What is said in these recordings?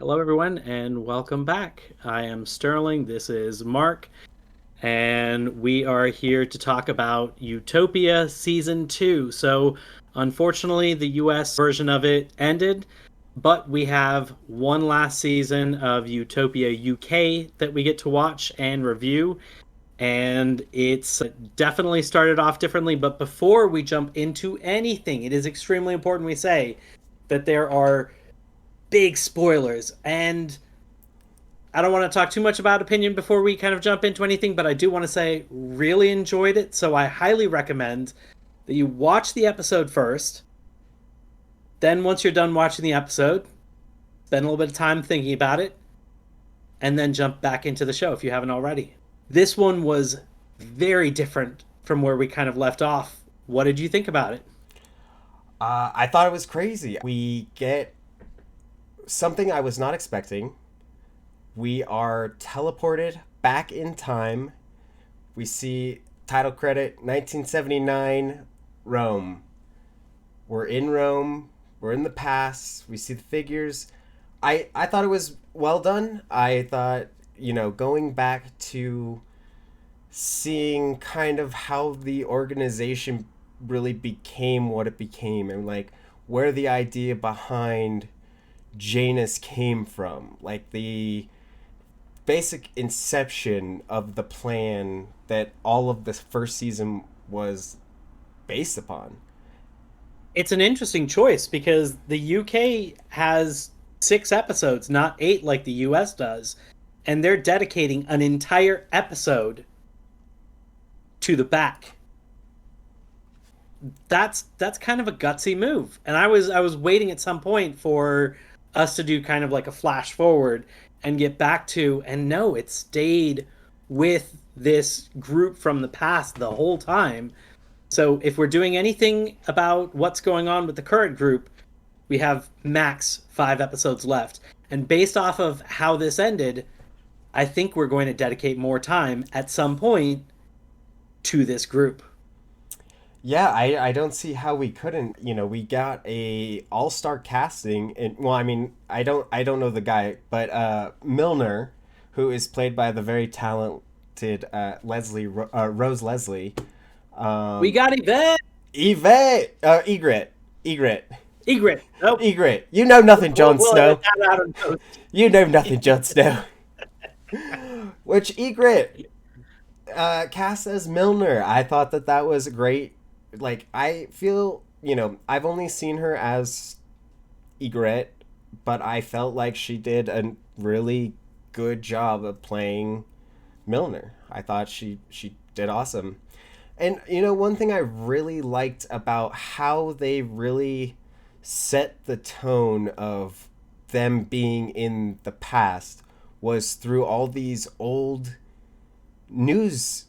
Hello, everyone, and welcome back. I am Sterling. This is Mark, and we are here to talk about Utopia Season 2. So, unfortunately, the US version of it ended, but we have one last season of Utopia UK that we get to watch and review. And it's definitely started off differently. But before we jump into anything, it is extremely important we say that there are big spoilers. And I don't want to talk too much about opinion before we kind of jump into anything, but I do want to say really enjoyed it. So I highly recommend that you watch the episode first. Then once you're done watching the episode, spend a little bit of time thinking about it, and then jump back into the show if you haven't already. This one was very different from where we kind of left off. What did you think about it? I thought it was crazy. We get something I was not expecting. We are teleported back in time. We see title credit 1979 Rome. We're in Rome. We're in the past. We see the figures. I thought it was well done. I thought, going back to seeing kind of how the organization really became what it became and like where the idea behind Janus came from, like the basic inception of the plan that all of this first season was based upon. It's an interesting choice because the UK has 6 episodes, not 8 like the US does, and they're dedicating an entire episode to the back. That's kind of a gutsy move. And I was waiting at some point for us to do kind of like a flash forward and get back to, and no, it stayed with this group from the past the whole time. So if we're doing anything about what's going on with the current group, we have max 5 episodes left. And based off of how this ended, I think we're going to dedicate more time at some point to this group. Yeah, I don't see how we couldn't. We got a all-star casting and well, I mean, I don't know the guy, but Milner, who is played by the very talented Rose Leslie. We got Yvette! Yvette, Egret, Egret. Nope. Egret. You know nothing, Jon We'll edit Snow. that out of post. You know nothing, Jon Snow. Which Egret cast as Milner. I thought that was great. Like, I feel, I've only seen her as Egret, but I felt like she did a really good job of playing Milner. I thought she did awesome. And one thing I really liked about how they really set the tone of them being in the past was through all these old news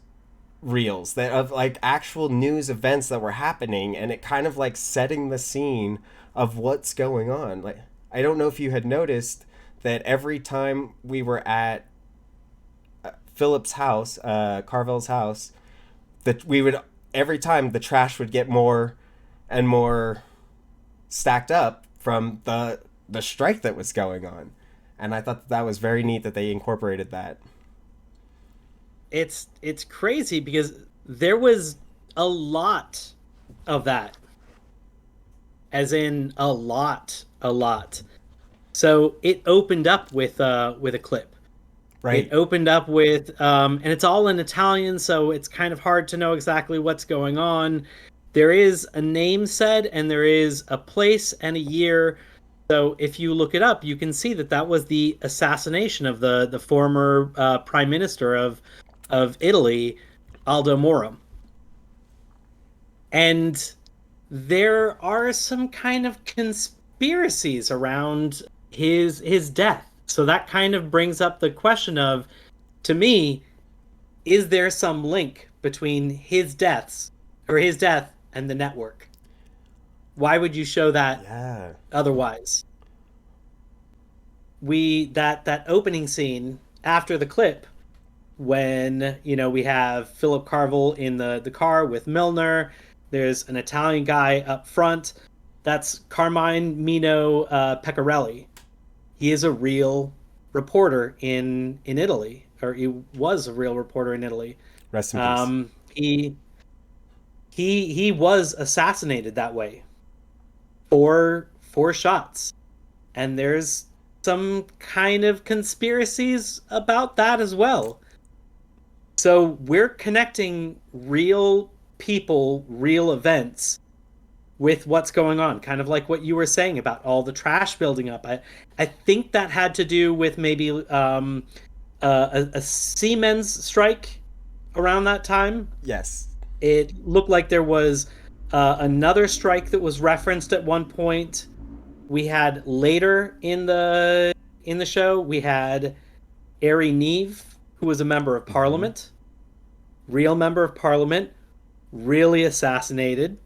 reels that of like actual news events that were happening, and it kind of like setting the scene of what's going on. Like, I don't know if you had noticed that every time we were at Philip's house, Carvel's house, that we would every time the trash would get more and more stacked up from the strike that was going on. And I thought that was very neat that they incorporated that. It's crazy because there was a lot of that. As in a lot. So it opened up with a clip. Right. It opened up with, and it's all in Italian, so it's kind of hard to know exactly what's going on. There is a name said, and there is a place and a year. So if you look it up, you can see that was the assassination of the former prime minister of Italy, Aldo Moro. And there are some kind of conspiracies around his death. So that kind of brings up the question of, to me, is there some link between his death and the network? Why would you show that otherwise? That opening scene after the clip, when we have Philip Carvel in the car with Milner, there's an Italian guy up front. That's Carmine Mino Pecorelli. he is a real reporter in Italy, or he was a real reporter in Italy. Rest in peace. He he was assassinated that way. Four shots. And there's some kind of conspiracies about that as well. So we're connecting real people, real events with what's going on, kind of like what you were saying about all the trash building up. I think that had to do with maybe a Siemens strike around that time. Yes. It looked like there was another strike that was referenced at one point. We had later in the show, we had Ari Neve, who was a member of Hmm. parliament, real member of parliament, really assassinated.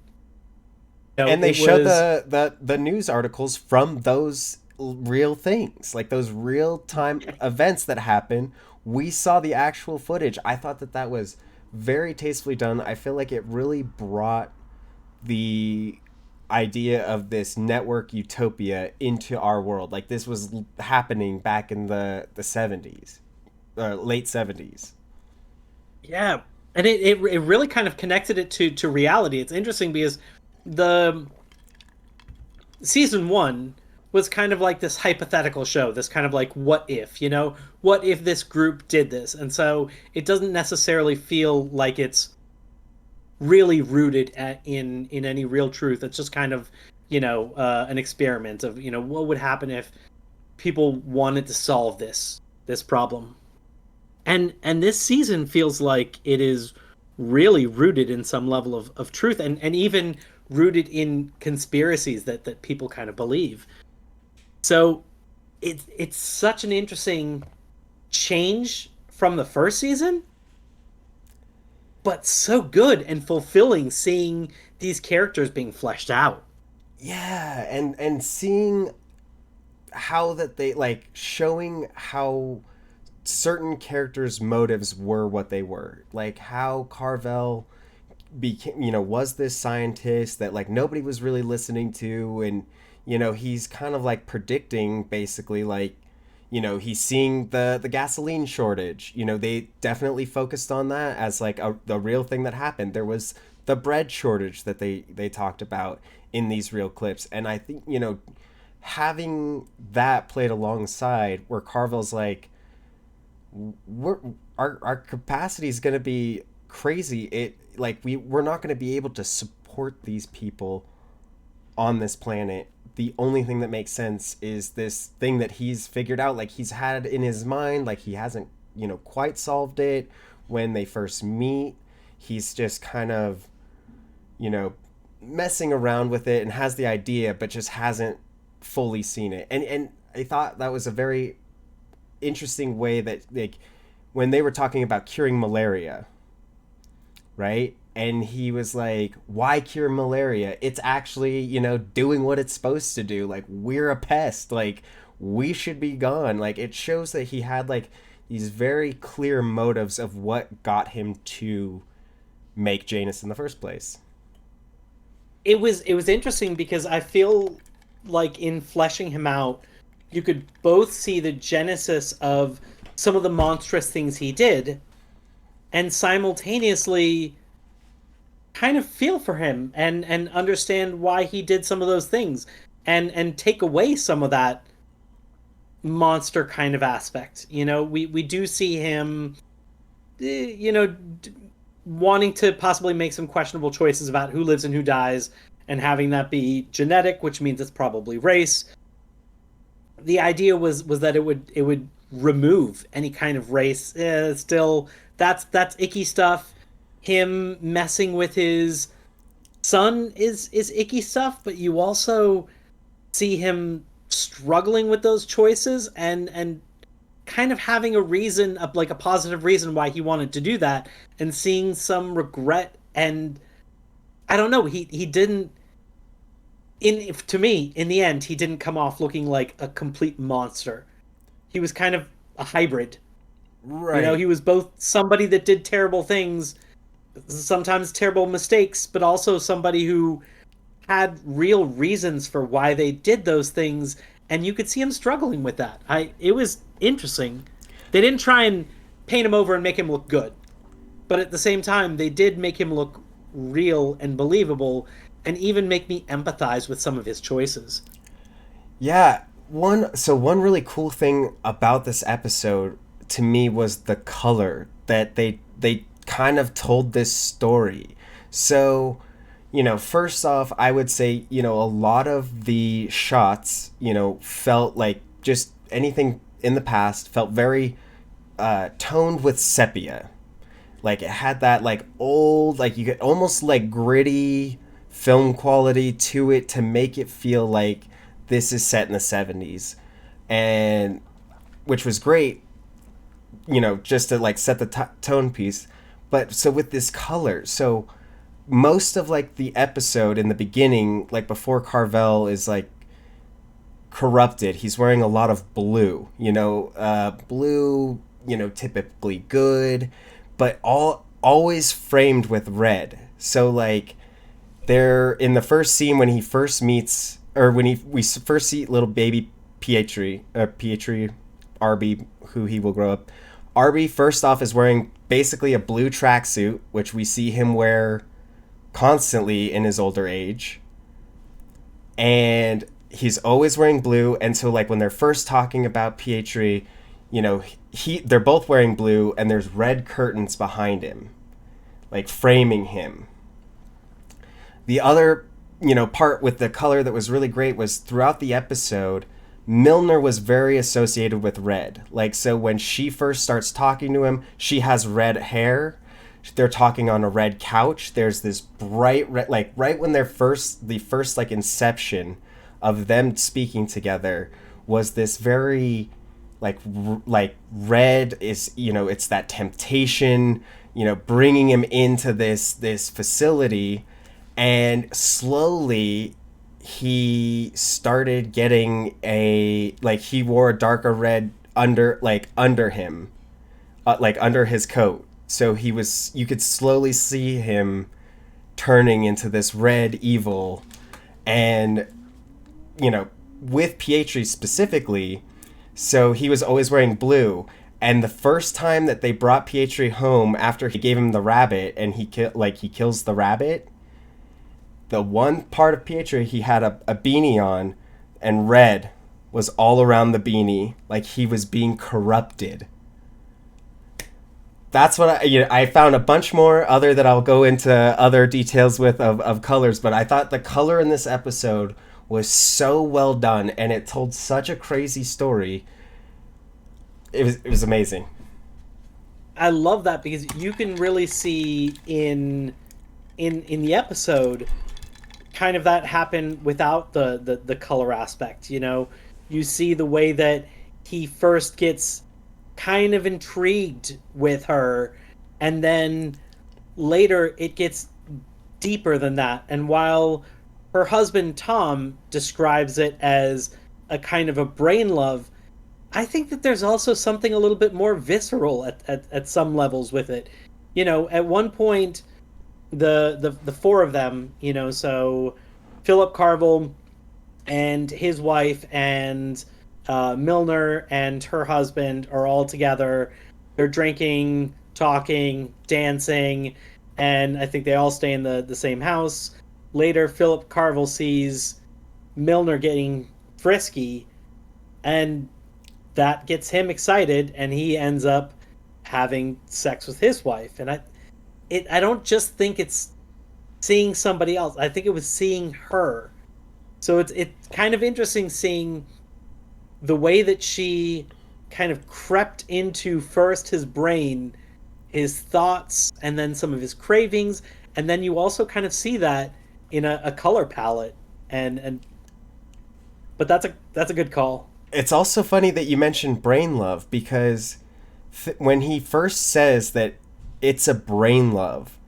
And they It showed was the news articles from those real things, like those real time events that happen. We saw the actual footage. I thought that that was very tastefully done. I feel like it really brought the idea of this network utopia into our world. Like this was happening back in the 70s, late 70s. yeah, and it really kind of connected it to reality. It's interesting because the season one was kind of like this hypothetical show, this kind of like what if, what if this group did this, and so it doesn't necessarily feel like it's really rooted in any real truth. It's just kind of an experiment of what would happen if people wanted to solve this problem. And this season feels like it is really rooted in some level of truth, and even rooted in conspiracies that people kind of believe. So it's such an interesting change from the first season, but so good and fulfilling seeing these characters being fleshed out. Yeah, and seeing how that they like showing how certain characters' motives were what they were. Like how Carvel became, was this scientist that like nobody was really listening to, and he's kind of like predicting basically like he's seeing the gasoline shortage. They definitely focused on that as like the real thing that happened. There was the bread shortage that they talked about in these real clips, and I think having that played alongside where Carvel's like, we're our capacity is going to be crazy. It like we're not going to be able to support these people on this planet. The only thing that makes sense is this thing that he's figured out, like he's had in his mind, like he hasn't quite solved it when they first meet. He's just kind of you know messing around with it and has the idea but just hasn't fully seen it. And I thought that was a very interesting way that like when they were talking about curing malaria, right? And he was like, why cure malaria? It's actually, doing what it's supposed to do. Like, we're a pest. Like, we should be gone. Like, it shows that he had, like, these very clear motives of what got him to make Janus in the first place. It was interesting because I feel like in fleshing him out, you could both see the genesis of some of the monstrous things he did, and simultaneously kind of feel for him and understand why he did some of those things, and take away some of that monster kind of aspect. We do see him wanting to possibly make some questionable choices about who lives and who dies, and having that be genetic, which means it's probably race. The idea was that it would remove any kind of race. Still, that's icky stuff. Him messing with his son is icky stuff, but you also see him struggling with those choices, and kind of having a reason, like a positive reason why he wanted to do that, and seeing some regret. And I don't know, he didn't, to me, in the end, he didn't come off looking like a complete monster. He was kind of a hybrid. Right. He was both somebody that did terrible things, sometimes terrible mistakes, but also somebody who had real reasons for why they did those things, and you could see him struggling with that. It was interesting. They didn't try and paint him over and make him look good, but at the same time, they did make him look real and believable, and even make me empathize with some of his choices. Yeah, one really cool thing about this episode to me was the color that they kind of told this story. So, first off, I would say, a lot of the shots, felt like just anything in the past felt very toned with sepia. Like it had that like old, like you could almost like gritty film quality to it to make it feel like this is set in the 70s. And which was great, just to like set the tone piece. But so with this color, so most of like the episode in the beginning, like before Carvel is like corrupted, he's wearing a lot of blue, blue, typically good, but always framed with red. So like there in the first scene when he first meets, or when we first see little baby Pietri Arby, who he will grow up. Arby first off is wearing basically a blue tracksuit, which we see him wear constantly in his older age, and he's always wearing blue. And so like when they're first talking about Pietri, they're both wearing blue, and there's red curtains behind him, like framing him. The other, part with the color that was really great was throughout the episode, Milner was very associated with red. Like, so when she first starts talking to him, she has red hair. They're talking on a red couch. There's this bright red, like right when the first like inception of them speaking together was this very like red is, it's that temptation, bringing him into this facility. And slowly he started getting he wore a darker red under him, like under his coat. So you could slowly see him turning into this red evil. And, with Pietri specifically, so he was always wearing blue. And the first time that they brought Pietri home after he gave him the rabbit and he kills the rabbit, the one part of Pietri, he had a beanie on, and red was all around the beanie, like he was being corrupted. That's what I found a bunch more other that I'll go into other details with of colors, but I thought the color in this episode was so well done, and it told such a crazy story. It was amazing. I love that because you can really see in the episode kind of that happen without the color aspect. You see the way that he first gets kind of intrigued with her, and then later it gets deeper than that. And while her husband Tom describes it as a kind of a brain love, I think that there's also something a little bit more visceral at some levels with it. At one point the four of them, so Philip Carvel and his wife and Milner and her husband are all together. They're drinking, talking, dancing, and I think they all stay in the same house. Later, Philip Carvel sees Milner getting frisky, and that gets him excited, and he ends up having sex with his wife. And I don't just think it's seeing somebody else. I think it was seeing her. So it's kind of interesting seeing the way that she kind of crept into first his brain, his thoughts, and then some of his cravings, and then you also kind of see that in a color palette. But that's a good call. It's also funny that you mentioned brain love, because when he first says that it's a brain love,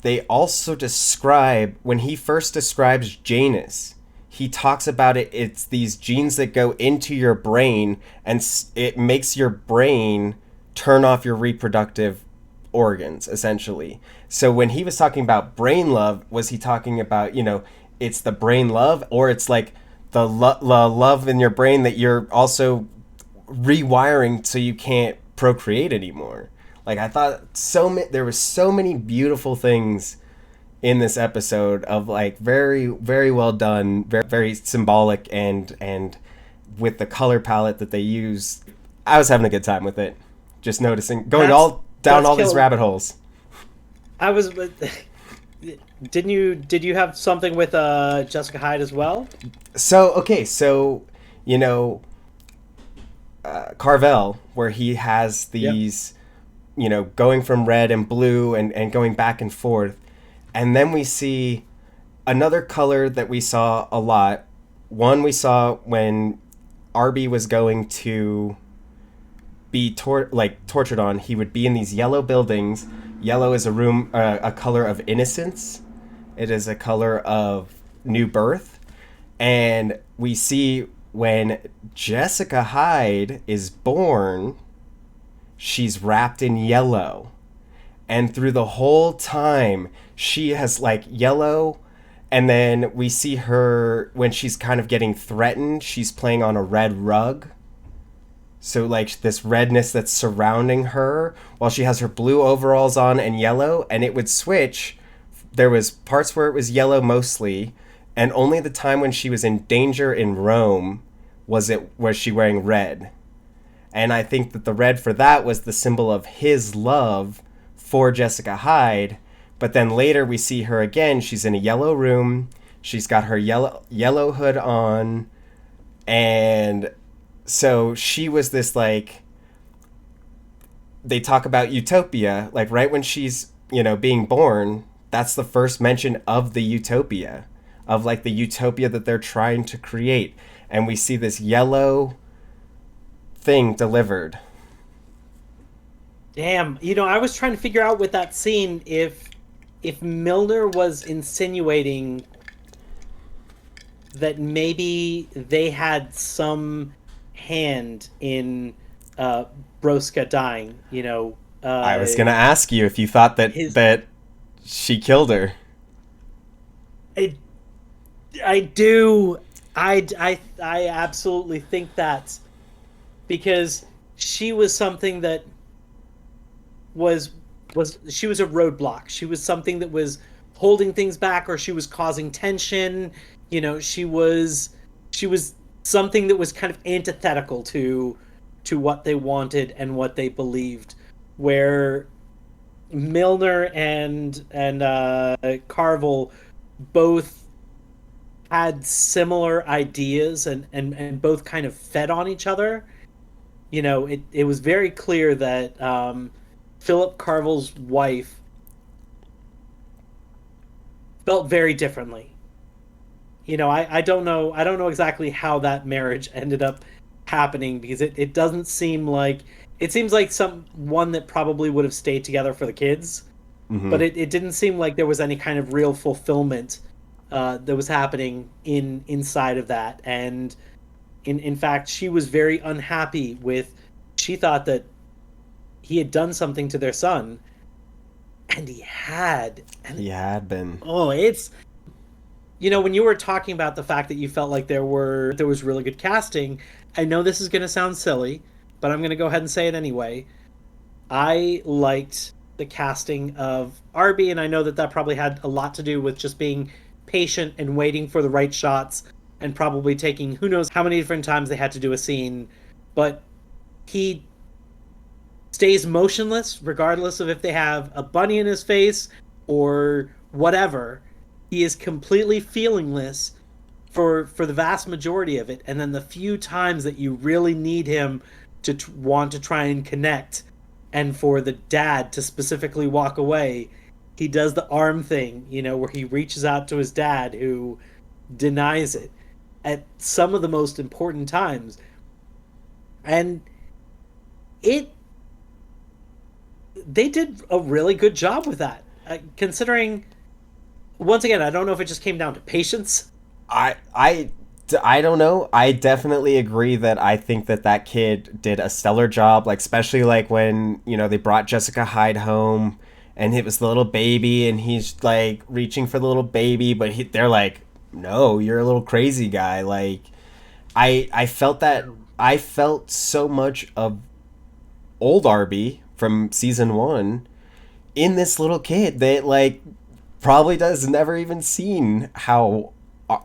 they also describe, when he first describes Janus, he talks about it's these genes that go into your brain, and it makes your brain turn off your reproductive organs, essentially. So when he was talking about brain love, was he talking about, it's the brain love, or it's like love in your brain that you're also rewiring so you can't procreate anymore. Like I thought there was so many beautiful things in this episode of like very very well done, very very symbolic and with the color palette that they use. I was having a good time with it. Just noticing going That's all down that's all these killer. rabbit holes. I was. Did you have something with Jessica Hyde as well? So okay, so you know Carvel, where he has Yep. these, going from red and blue and going back and forth. And then we see another color that we saw a lot. One we saw when Arby was going to be tortured on. He would be in these yellow buildings. Yellow is a color of innocence. It is a color of new birth. And we see when Jessica Hyde is born, she's wrapped in yellow. And through the whole time, she has like yellow. And then we see her when she's kind of getting threatened, she's playing on a red rug. So like this redness that's surrounding her while she has her blue overalls on and yellow, and it would switch. There was parts where it was yellow mostly, and only the time when she was in danger in Rome was she wearing red. And I think that the red for that was the symbol of his love for Jessica Hyde. But then later we see her again. She's in a yellow room. She's got her yellow hood on, and so she was this like, they talk about Utopia, like right when she's, being born, that's the first mention of the Utopia, of like the Utopia that they're trying to create. And we see this yellow thing delivered. Damn. I was trying to figure out with that scene if Milner was insinuating that maybe they had some hand in Broska dying. I was gonna ask you if you thought that His that she killed her. I, I do. I absolutely think that because she was something that was she was a roadblock. She was something that was holding things back, or she was causing tension. She was something that was kind of antithetical to what they wanted and what they believed. Where Milner and Carvel both had similar ideas and both kind of fed on each other. It was very clear that Philip Carvel's wife felt very differently. I don't know exactly how that marriage ended up happening, because it doesn't seem like, it seems like someone that probably would have stayed together for the kids, Mm-hmm. but it didn't seem like there was any kind of real fulfillment that was happening inside of that. And in fact, she was very unhappy with, she thought that he had done something to their son, and he had. And He had been. oh, it's, when you were talking about the fact that you felt like there was really good casting, I know this is going to sound silly, but I'm going to go ahead and say it anyway. I liked the casting of Arby, and I know that probably had a lot to do with just being patient and waiting for the right shots, and probably taking who knows how many different times they had to do a scene, but he stays motionless regardless of if they have a bunny in his face or whatever. He is completely feelingless for the vast majority of it, and then the few times that you really need him to want to try and connect, and for the dad to specifically walk away, he does the arm thing, where he reaches out to his dad, who denies it at some of the most important times. And it they did a really good job with that, considering, once again, I don't know if it just came down to patience. I don't know. I definitely agree that I think that kid did a stellar job. Like especially like when they brought Jessica Hyde home, and it was the little baby, and he's like reaching for the little baby, but they're like no, you're a little crazy guy. Like, I felt that, I felt so much of old Arby from season one in this little kid that, like, probably does never even seen how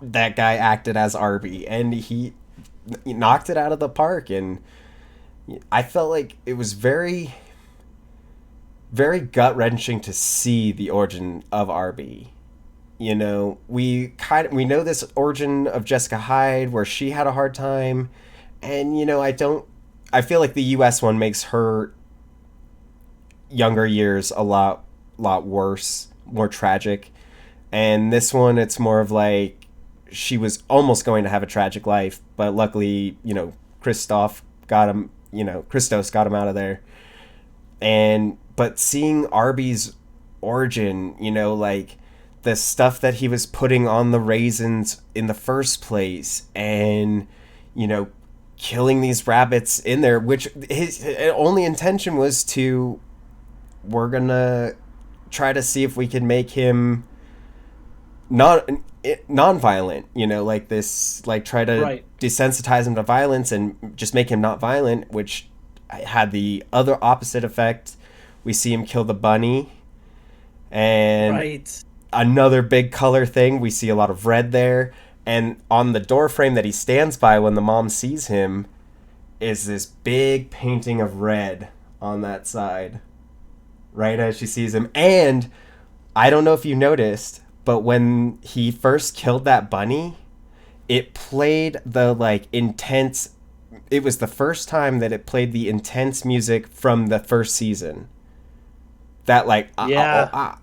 that guy acted as Arby, and he knocked it out of the park. And I felt like it was very, very gut wrenching to see the origin of Arby. You know, we know this origin of Jessica Hyde where she had a hard time, and I feel like the U.S. one makes her younger years a lot worse, more tragic. And this one, it's more of like she was almost going to have a tragic life, but luckily, Christos got him out of there. And but seeing Arby's origin, like the stuff that he was putting on the raisins in the first place, and you know killing these rabbits in there, which his only intention was to, we're gonna try to see if we can make him not non-violent, like this, like try to Right. desensitize him to violence and just make him not violent, which had the other opposite effect. We see him kill the bunny, and Right. another big color thing, we see a lot of red there. And on the door frame that he stands by when the mom sees him is this big painting of red on that side, right as she sees him. And I don't know if you noticed, but when he first killed that bunny, it played the like intense, it was the first time that it played the intense music from the first season. That like Yeah.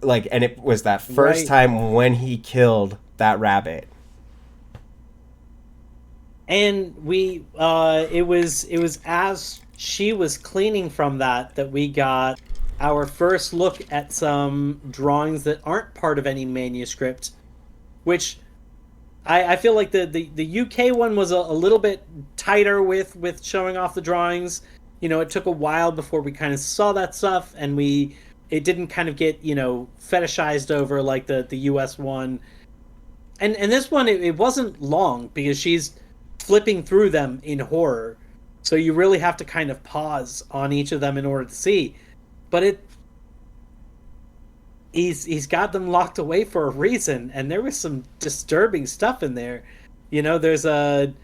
like, and it was that first Right. time when he killed that rabbit. And it was as she was cleaning from that we got our first look at some drawings that aren't part of any manuscript, which I feel like the UK one was a little bit tighter with showing off the drawings. It took a while before we kind of saw that stuff, and it didn't kind of get fetishized over like the US one. And this one, it wasn't long because she's flipping through them in horror, so you really have to kind of pause on each of them in order to see. But he's got them locked away for a reason, and there was some disturbing stuff in there. There's a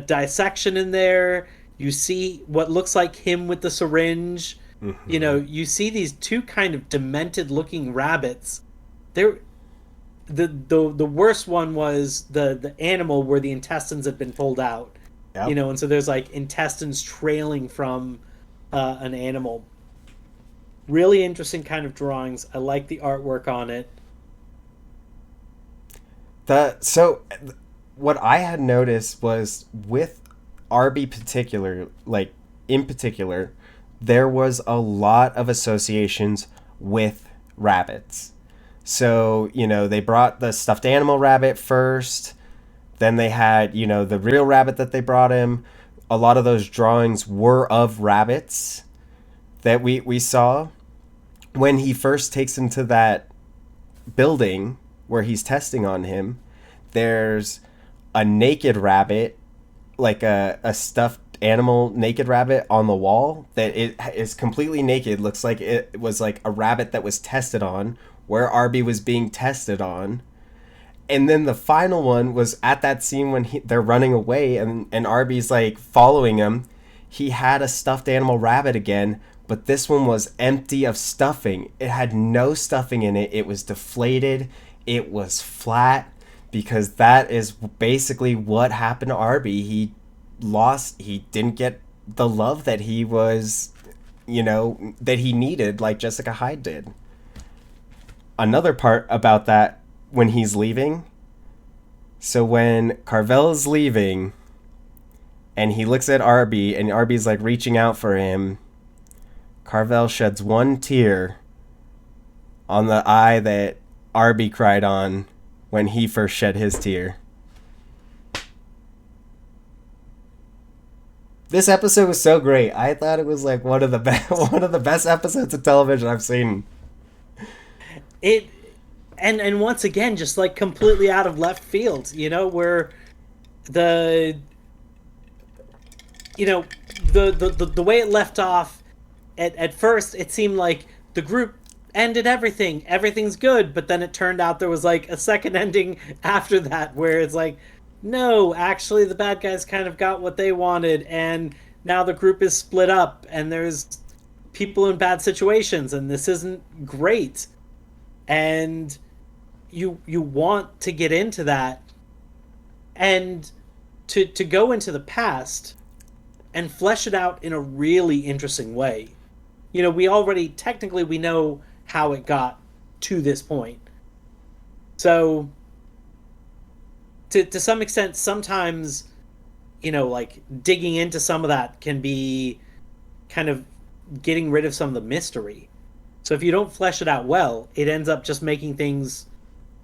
dissection in there. You see what looks like him with the syringe. Mm-hmm. You see these two kind of demented looking rabbits. They're the worst one was the animal where the intestines had been pulled out. Yep. And so there's like intestines trailing from an animal. Really interesting kind of drawings. I like the artwork on it. So what I had noticed was with Arby particular, like in particular, there was a lot of associations with rabbits. So, they brought the stuffed animal rabbit first. Then they had, the real rabbit that they brought him. A lot of those drawings were of rabbits that we saw. When he first takes him to that building where he's testing on him, there's a naked rabbit, like a stuffed animal naked rabbit on the wall that it is completely naked. Looks like it was like a rabbit that was tested on, where Arby was being tested on. And then the final one was at that scene when they're running away, and Arby's like following him. He had a stuffed animal rabbit again, but this one was empty of stuffing. It had no stuffing in it. It was deflated. It was flat, because that is basically what happened to Arby. He didn't get the love that he was, that he needed, like Jessica Hyde did. Another part about that, when he's leaving, so when Carvel's leaving and he looks at Arby and Arby's like reaching out for him, Carvel sheds one tear on the eye that Arby cried on when he first shed his tear. This episode was so great. I thought it was like one of the best one of the best episodes of television I've seen. It and once again, just like completely out of left field, where the you know the way it left off at first, it seemed like the group ended everything's good, but then it turned out there was like a second ending after that where it's like, no, actually the bad guys kind of got what they wanted, and now the group is split up and there's people in bad situations and this isn't great. And you want to get into that, and to go into the past and flesh it out in a really interesting way. We already technically we know how it got to this point. So to some extent, sometimes, like digging into some of that can be kind of getting rid of some of the mystery. So if you don't flesh it out well, it ends up just making things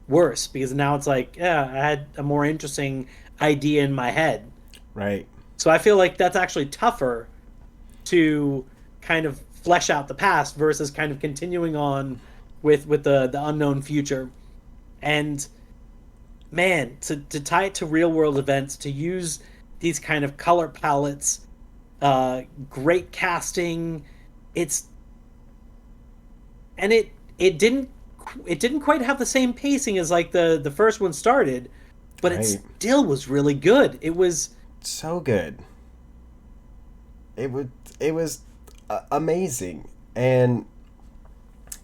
worse, because now it's like, yeah, I had a more interesting idea in my head. Right. So I feel like that's actually tougher to kind of flesh out the past versus kind of continuing on with the unknown future. And man, to tie it to real world events, to use these kind of color palettes, great casting, it's and it didn't quite have the same pacing as like the first one started, but it Right. still was really good. It was So good. It was amazing. And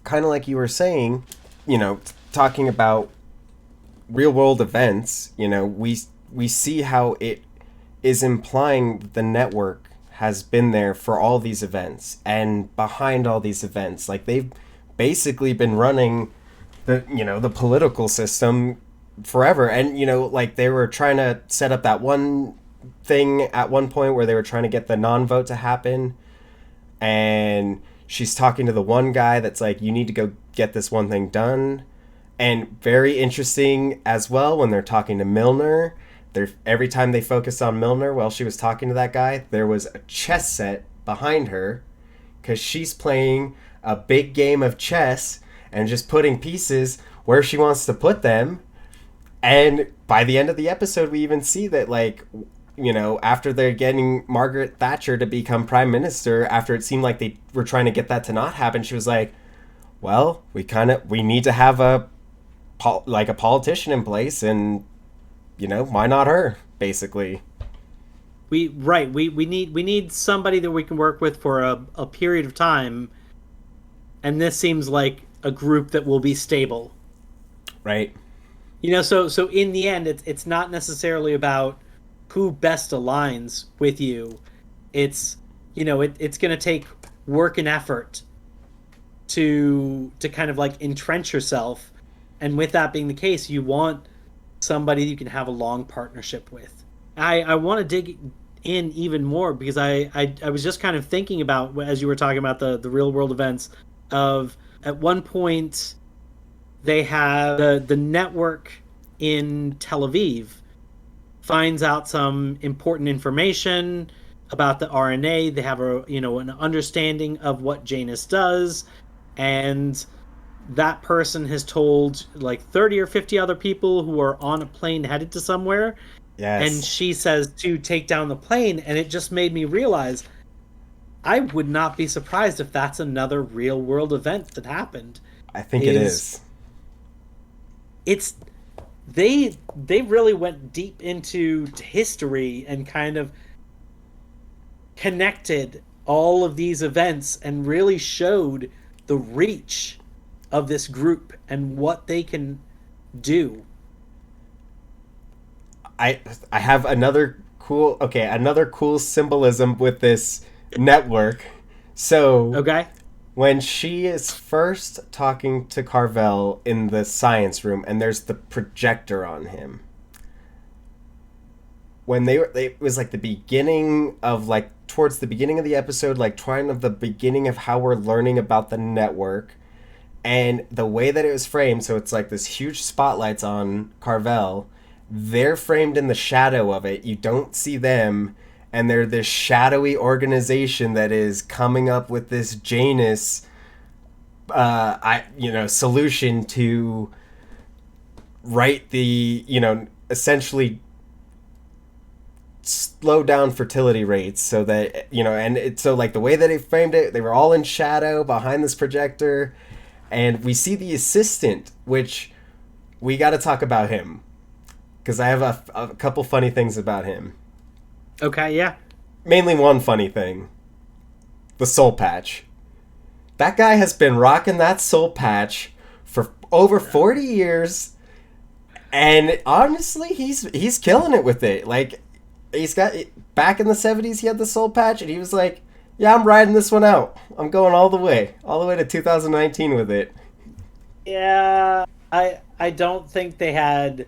kind of like you were saying, talking about real world events, we see how it is implying that the network has been there for all these events and behind all these events. Like they've basically been running the political system forever. And like they were trying to set up that one thing at one point where they were trying to get the non-vote to happen, and she's talking to the one guy that's like, you need to go get this one thing done. And very interesting as well when they're talking to Milner. Every time they focus on Milner while she was talking to that guy, there was a chess set behind her, because she's playing a big game of chess and just putting pieces where she wants to put them. And by the end of the episode, we even see that, like, after they're getting Margaret Thatcher to become prime minister, after it seemed like they were trying to get that to not happen, she was like, well, we need to have a politician in place, and why not her, basically. We need somebody that we can work with for a period of time, and this seems like a group that will be stable. Right. So in the end, it's not necessarily about who best aligns with you. It's it's going to take work and effort to kind of like entrench yourself, and with that being the case, you want somebody you can have a long partnership with. I want to dig in even more, because I was just kind of thinking about, as you were talking about the real world events, of at one point they have the network in Tel Aviv finds out some important information about the RNA. They have an understanding of what Janus does, and that person has told like 30 or 50 other people who are on a plane headed to somewhere. Yes. And she says to take down the plane, and it just made me realize I would not be surprised if that's another real world event that happened. I think it is. It's they really went deep into history and kind of connected all of these events and really showed the reach of this group and what they can do. I have another cool symbolism with this network. So Okay. when she is first talking to Carvel in the science room and there's the projector on him, when it was like the beginning of, like, towards the beginning of the episode, like trying of the beginning of how we're learning about the network, and the way that it was framed, so it's like this huge spotlights on Carvel. They're framed in the shadow of it. You don't see them, and they're this shadowy organization that is coming up with this Janus solution to write the, essentially slow down fertility rates so that, and it's so like the way that they framed it, they were all in shadow behind this projector. And we see the assistant, which we got to talk about him because I have a couple funny things about him. Okay, yeah. Mainly one funny thing: the soul patch. That guy has been rocking that soul patch for over 40 years, and honestly, he's killing it with it. Like, he's got back in the 70s, he had the soul patch, and he was like, "Yeah, I'm riding this one out. I'm going all the way to 2019 with it." Yeah, I don't think they had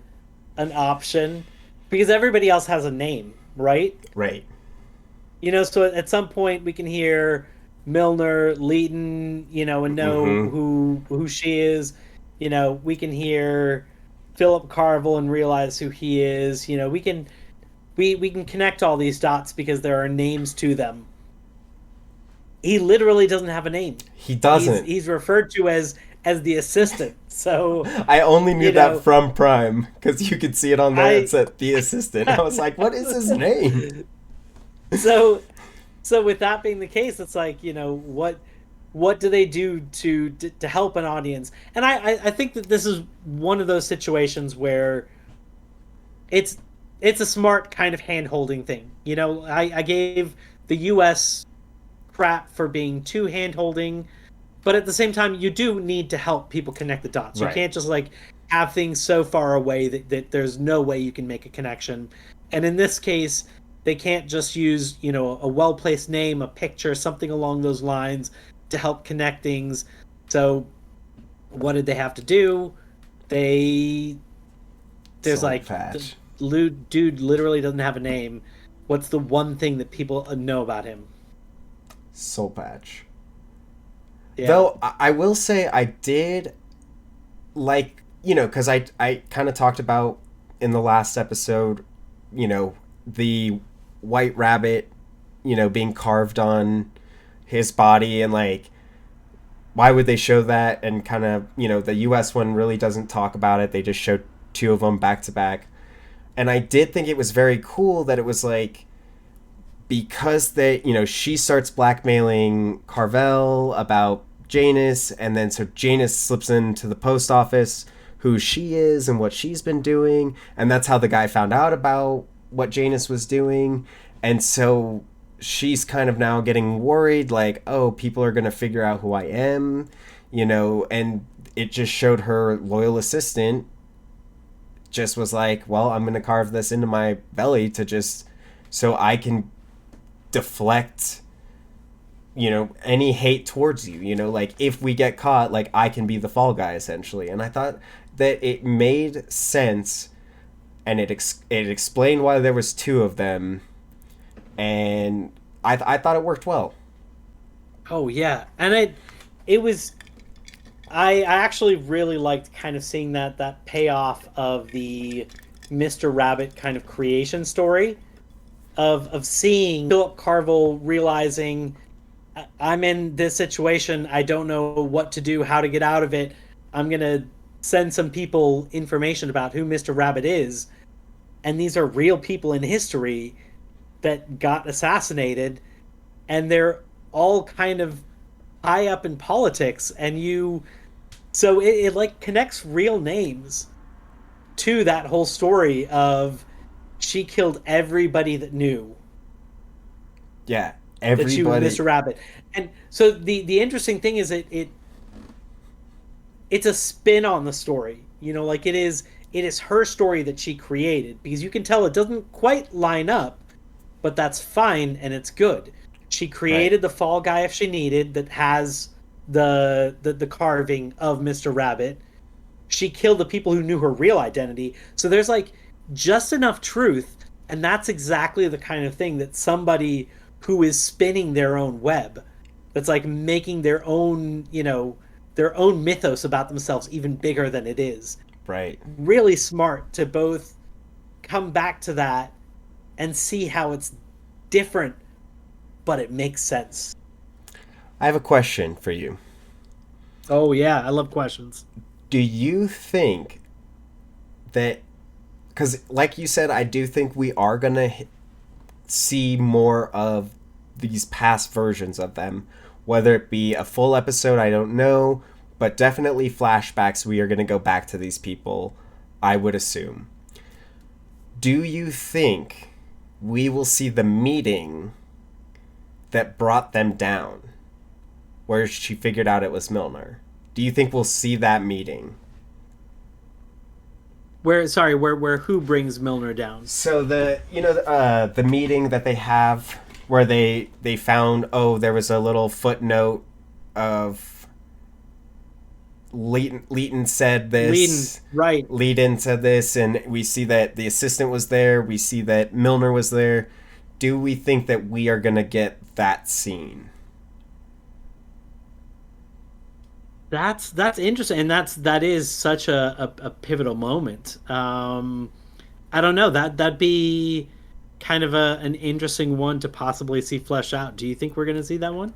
an option because everybody else has a name, right? Right. So at some point we can hear Milner, Leighton, and know Mm-hmm. who she is. We can hear Philip Carville and realize who he is. We can connect all these dots because there are names to them. He literally doesn't have a name. He He's doesn't. he's referred to as the assistant. So, I only knew you that know, from Prime because you could see it on there. It I said the assistant. I was like, "What is his name?" so so with that being the case, it's like, what do they do to help an audience? And I think that this is one of those situations where it's it's a smart kind of hand holding thing. I gave the US crap for being too hand holding, but at the same time you do need to help people connect the dots. You Right. can't just like have things so far away that there's no way you can make a connection. And in this case, they can't just use, a well-placed name, a picture, something along those lines to help connect things. So what did they have to do? They there's Soul like the patch. dude literally doesn't have a name. What's the one thing that people know about him? Soul patch. Yeah. Though I will say I did like, because I kind of talked about in the last episode, the white rabbit, being carved on his body, and like, why would they show that? And kind of, the US one really doesn't talk about it. They just show two of them back to back. And I did think it was very cool that it was like, because she starts blackmailing Carvel about Janus, and then so Janus slips into the post office who she is and what she's been doing, and that's how the guy found out about what Janus was doing. And so she's kind of now getting worried, like, oh, people are going to figure out who I am, and it just showed her loyal assistant just was like, well, I'm going to carve this into my belly to just so I can deflect any hate towards you, like if we get caught, like I can be the fall guy essentially. And I thought that it made sense, and it explained why there was two of them, and I thought it worked well. Oh yeah, and it was I actually really liked kind of seeing that payoff of the Mr. Rabbit kind of creation story of seeing Philip Carville realizing I'm in this situation, I don't know what to do, how to get out of it. I'm going to send some people information about who Mr. Rabbit is, and these are real people in history that got assassinated, and they're all kind of high up in politics, and so it like connects real names to that whole story of she killed everybody that knew Yeah, that she was everybody. Mr. Rabbit. And so the interesting thing is it's a spin on the story. Like it is her story that she created, because you can tell it doesn't quite line up, but that's fine and it's good. She Right. created the fall guy if she needed, that has the carving of Mr. Rabbit. She killed the people who knew her real identity. So there's like just enough truth, and that's exactly the kind of thing that somebody who is spinning their own web, that's like making their own mythos about themselves even bigger than it is. Right. Really smart to both come back to that and see how it's different, but it makes sense. I have a question for you. Oh yeah, I love questions. Do you think that, because like you said, I do think we are going to see more of these past versions of them. Whether it be a full episode, I don't know, but definitely flashbacks. We are going to go back to these people, I would assume. Do you think we will see the meeting that brought them down, where she figured out it was Milner? Do you think we'll see that meeting? Where who brings Milner down? So the meeting that they have where they found, oh, there was a little footnote of Leighton said this. Right. Leighton said this, and we see that the assistant was there. We see that Milner was there. Do we think that we are gonna get that scene? That's interesting, and that is such a pivotal moment. I don't know, that'd be kind of an interesting one to possibly see flesh out. Do you think we're going to see that one?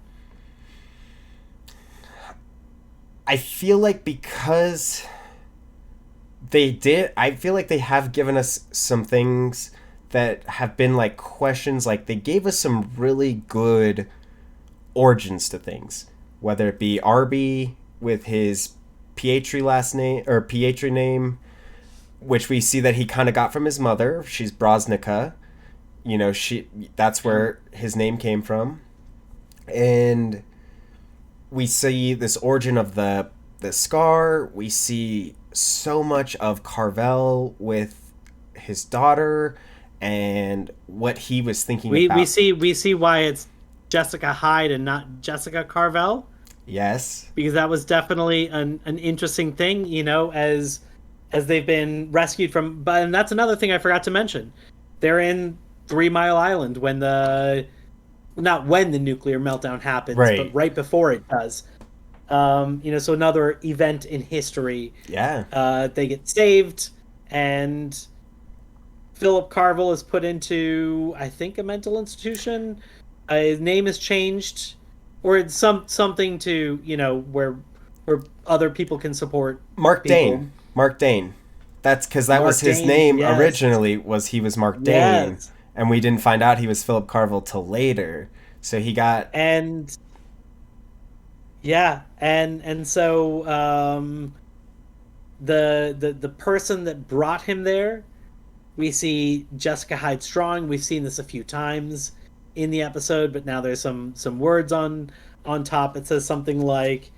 I feel like because they did, I feel like they have given us some things that have been like questions. Like they gave us some really good origins to things, whether it be Arby with his Pietri last name or Pietri name, which we see that he kind of got from his mother. She's Brosnica. That's where his name came from. And we see this origin of the scar. We see so much of Carvel with his daughter and what he was thinking about. We see why it's Jessica Hyde and not Jessica Carvel. Yes. Because that was definitely an interesting thing, as they've been rescued from. But and that's another thing I forgot to mention. They're in 3 Mile Island not when the nuclear meltdown happens, right, but right before it does. So another event in history. Yeah. They get saved, and Philip Carvel is put into, I think, a mental institution. His name is changed, or it's something to where other people can support. Mark people. Dane. That's because that was his name, yes. Originally. He was Mark Dane, yes. And we didn't find out he was Philip Carvel till later. So he got and so the person that brought him there, we see Jessica Hyde Strong. We've seen this a few times in the episode, but now there's some words on top. It says something like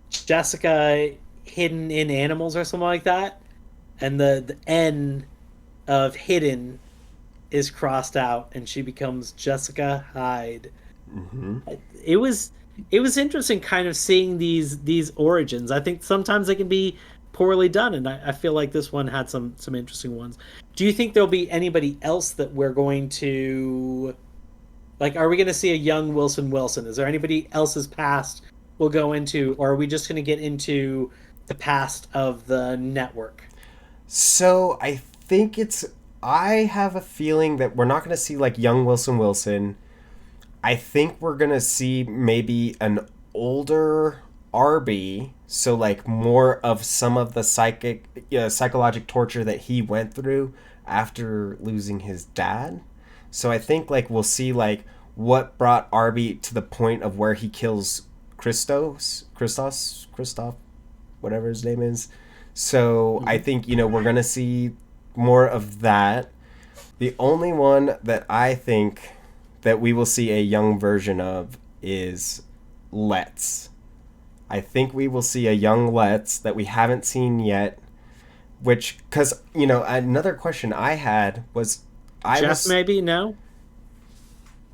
Jessica hidden in animals or something like that, and the N of hidden is crossed out, and she becomes Jessica Hyde. Mm-hmm. It was interesting kind of seeing these origins. I think sometimes they can be poorly done, and I feel like this one had some interesting ones. Do you think there'll be anybody else that we're going to, like, are we going to see a young Wilson Wilson? Is there anybody else's past we'll go into, or are we just going to get into the past of the network? So I have a feeling that we're not going to see like young Wilson Wilson. I think we're going to see maybe an older Arby, so like more of some of the psychological torture that he went through after losing his dad. So I think like we'll see like what brought Arby to the point of where he kills Christoph, whatever his name is. So I think, we're going to see more of that. The only one that I think that we will see a young version of is Let's. I think we will see a young Let's that we haven't seen yet, which, because, another question I had was... Jeff, maybe? No?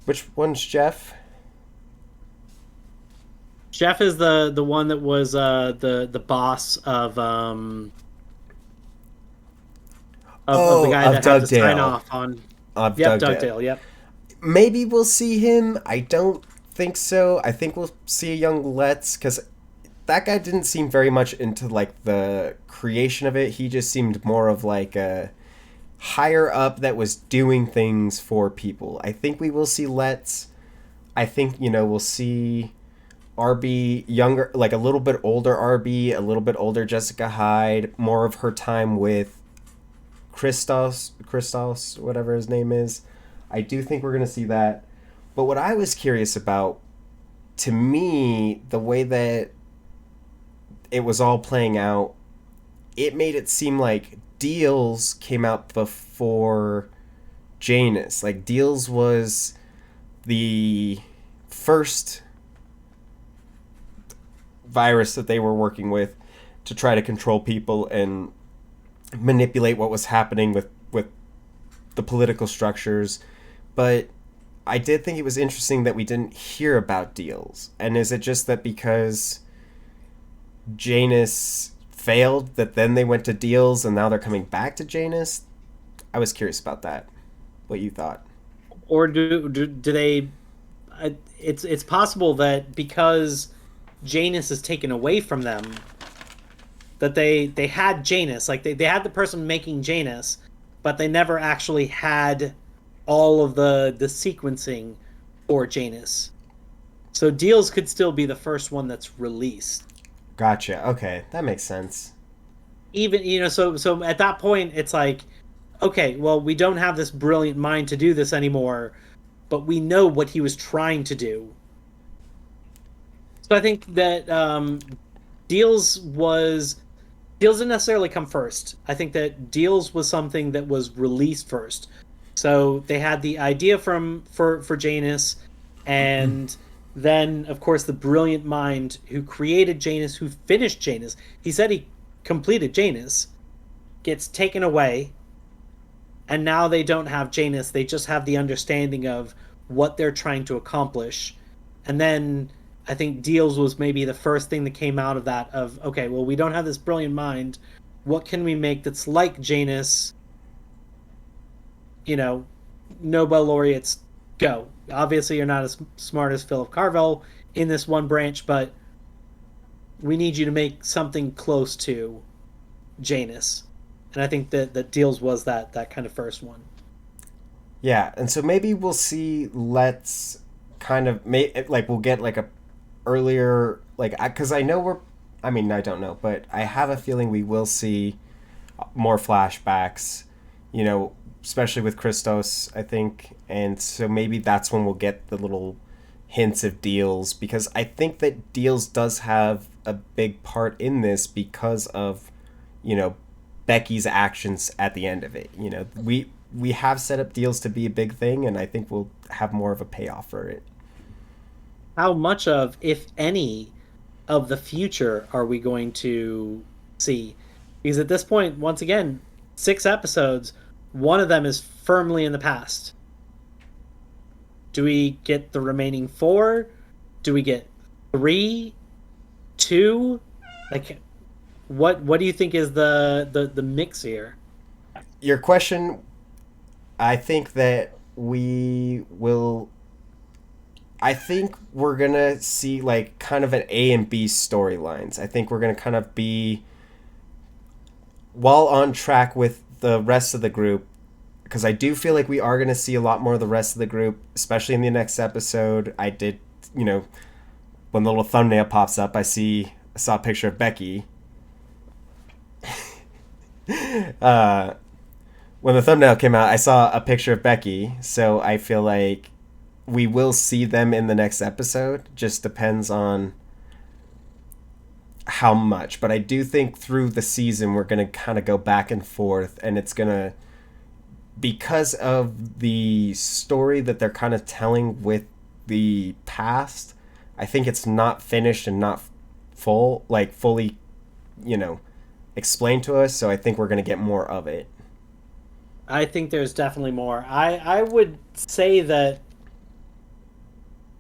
Which one's Jeff? Jeff is the one that was the boss of the guy that had to sign off on. Dugdale. Yep. Maybe we'll see him. I don't think so. I think we'll see a young Let's, because that guy didn't seem very much into like the creation of it. He just seemed more of like a higher up that was doing things for people. I think we will see Let's. I think we'll see Arby younger, like a little bit older Arby, a little bit older Jessica Hyde, more of her time with Christos, whatever his name is. I do think we're going to see that. But what I was curious about, to me, the way that it was all playing out, it made it seem like Deals came out before Janus. Like, Deals was the first virus that they were working with to try to control people and manipulate what was happening with the political structures. But I did think it was interesting that we didn't hear about Deals. And is it just that because Janus failed that then they went to Deals and now they're coming back to Janus? I was curious about that. What you thought? Or do they? It's possible that because Janus is taken away from them, that they had Janus, like they had the person making Janus, but they never actually had all of the sequencing for Janus. So Deals could still be the first one that's released. Gotcha. Okay, that makes sense. Even so at that point it's like, okay, well, we don't have this brilliant mind to do this anymore, but we know what he was trying to do. So I think that Deals didn't necessarily come first. I think that Deals was something that was released first. So they had the idea for Janus, and then of course the brilliant mind who created Janus, who finished Janus. He said he completed Janus, gets taken away, and now they don't have Janus. They just have the understanding of what they're trying to accomplish, and then I think Deals was maybe the first thing that came out of that of, okay, well, we don't have this brilliant mind. What can we make that's like Janus? Nobel laureates, go. Obviously, you're not as smart as Philip Carville in this one branch, but we need you to make something close to Janus. And I think that Deals was that kind of first one. Yeah, and so maybe we'll see. Let's kind of we'll get like a earlier, like, because I know I mean, I don't know, but I have a feeling we will see more flashbacks, especially with Christos, I think. And so maybe that's when we'll get the little hints of Deals, because I think that Deals does have a big part in this because of, Becky's actions at the end of it. We have set up Deals to be a big thing, and I think we'll have more of a payoff for it. How much of, if any, of the future are we going to see? Because at this point, once again, 6 episodes, one of them is firmly in the past. Do we get the remaining 4? Do we get 3? 2? Like, what do you think is the mix here? Your question, I think that we will. I think we're gonna see like kind of an A and B storylines. I think we're gonna kind of be well on track with the rest of the group, because I do feel like we are gonna see a lot more of the rest of the group, especially in the next episode. I did, when the little thumbnail pops up, I saw a picture of Becky. When the thumbnail came out, I saw a picture of Becky, so I feel like we will see them in the next episode. Just depends on how much. But I do think through the season we're going to kind of go back and forth, and it's going to, because of the story that they're kind of telling with the past, I think it's not finished and not fully, explained to us. So I think we're going to get more of it. I think there's definitely more. I would say that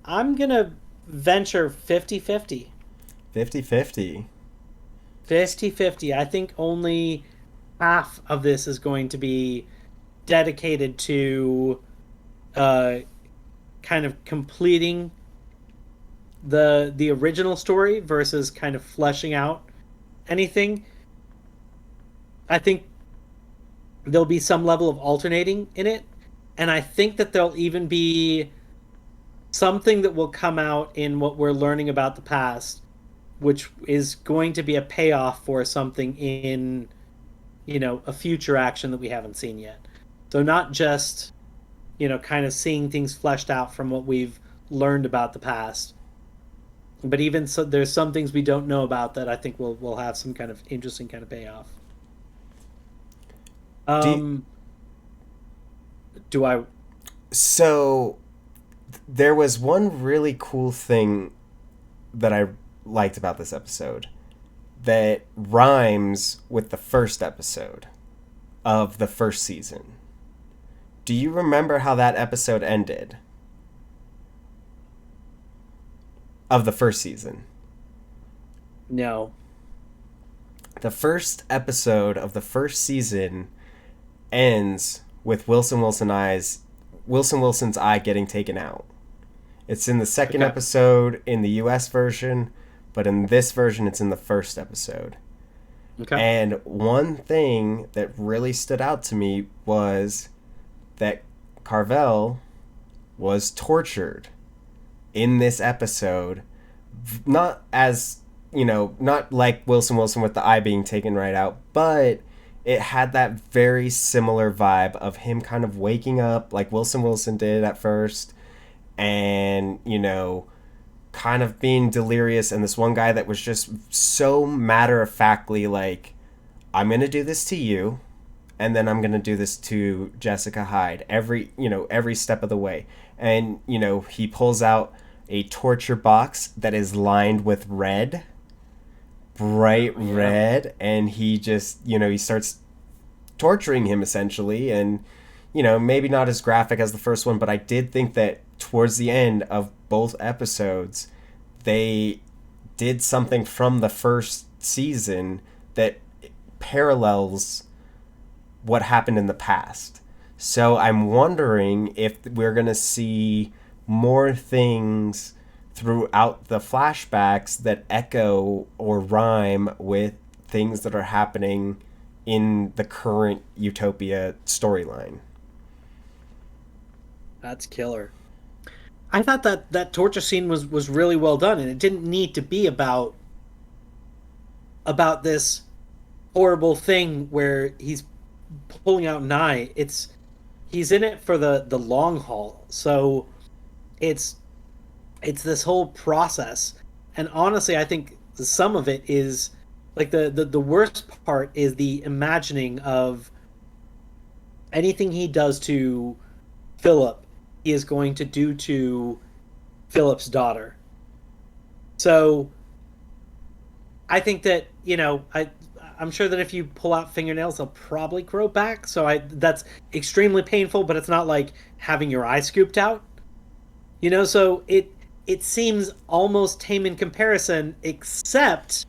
I'm going to venture 50-50. 50-50. 50-50. I think only half of this is going to be dedicated to kind of completing the original story versus kind of fleshing out anything. I think there'll be some level of alternating in it, and I think that there'll even be something that will come out in what we're learning about the past, which is going to be a payoff for something in, a future action that we haven't seen yet. So not just, kind of seeing things fleshed out from what we've learned about the past, but even so, there's some things we don't know about that I think will have some kind of interesting kind of payoff. Do you, Um, do I? so there was one really cool thing that I liked about this episode that rhymes with the first episode of the first season. Do you remember how that episode ended of the first season? No. The first episode of the first season ends with Wilson Wilson's eye getting taken out. It's in the second Okay. episode in the US version, but in this version it's in the first episode. Okay. And one thing that really stood out to me was that Carvel was tortured in this episode. Not as, not like Wilson Wilson with the eye being taken right out, but it had that very similar vibe of him kind of waking up like Wilson Wilson did at first, and, kind of being delirious, and this one guy that was just so matter of factly like, I'm gonna do this to you, and then I'm gonna do this to Jessica Hyde every step of the way. And he pulls out a torture box that is lined with red, bright Yeah. red, and he just he starts torturing him essentially. And maybe not as graphic as the first one, but I did think that towards the end of both episodes they did something from the first season that parallels what happened in the past. So I'm wondering if we're going to see more things throughout the flashbacks that echo or rhyme with things that are happening in the current Utopia storyline. That's killer. I thought that torture scene was really well done, and it didn't need to be about this horrible thing where he's pulling out an eye. He's in it for the long haul. So it's this whole process. And honestly, I think some of it is like the worst part is the imagining of anything he does to Philip, he is going to do to Philip's daughter. So I think that, I'm sure that if you pull out fingernails, they'll probably grow back. So that's extremely painful, but it's not like having your eye scooped out. So it seems almost tame in comparison, except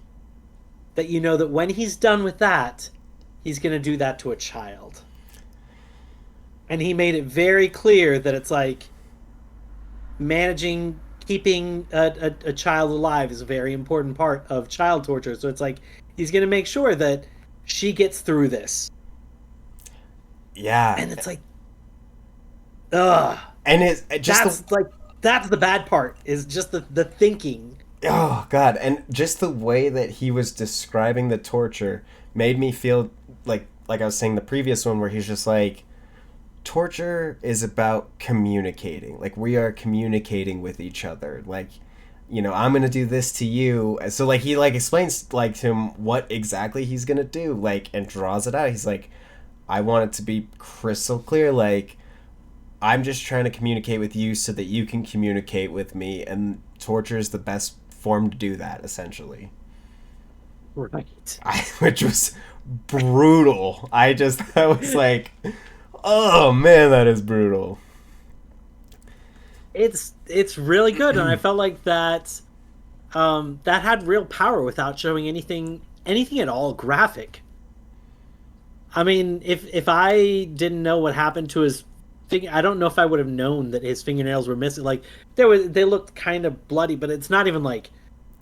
that that when he's done with that, he's going to do that to a child. And he made it very clear that it's like keeping a child alive is a very important part of child torture. So it's like he's going to make sure that she gets through this. Yeah. And it's like, ugh. And it's just that's the bad part, is just the thinking. Oh God! And just the way that he was describing the torture made me feel like I was saying the previous one, where he's just like, torture is about communicating. Like, we are communicating with each other. Like, I'm gonna do this to you. So like he like explains like to him what exactly he's gonna do, like, and draws it out. He's like, I want it to be crystal clear. Like, I'm just trying to communicate with you so that you can communicate with me, and torture is the best form to do that, essentially. Right. Which was brutal. I was like, oh man, that is brutal. It's really good, and I felt like that that had real power without showing anything at all graphic. I mean, if I didn't know what happened to his I don't know if I would have known that his fingernails were missing. Like, they looked kind of bloody, but it's not even like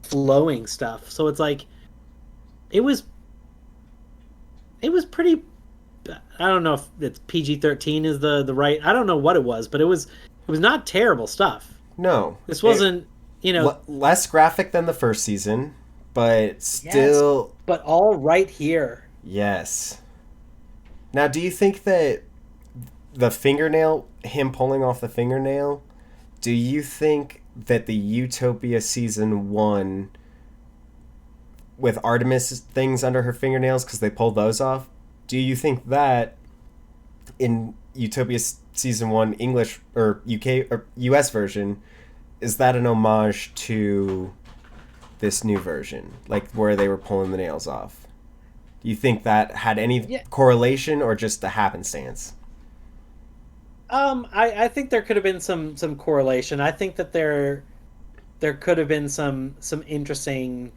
flowing stuff. So it's like it was pretty. I don't know if it's PG-13 is the right. I don't know what it was, but it was not terrible stuff. No, This wasn't less graphic than the first season, but still, yes, but all right here. yes. Now, do you think that the fingernail, him pulling off the fingernail, do you think that the Utopia season one with Artemis things under her fingernails because they pulled those off, do you think that in Utopia season one English or UK or US version, is that an homage to this new version, like where they were pulling the nails off? Do you think that had any Yeah. correlation or just a happenstance? I think there could have been some correlation. I think that there could have been some interesting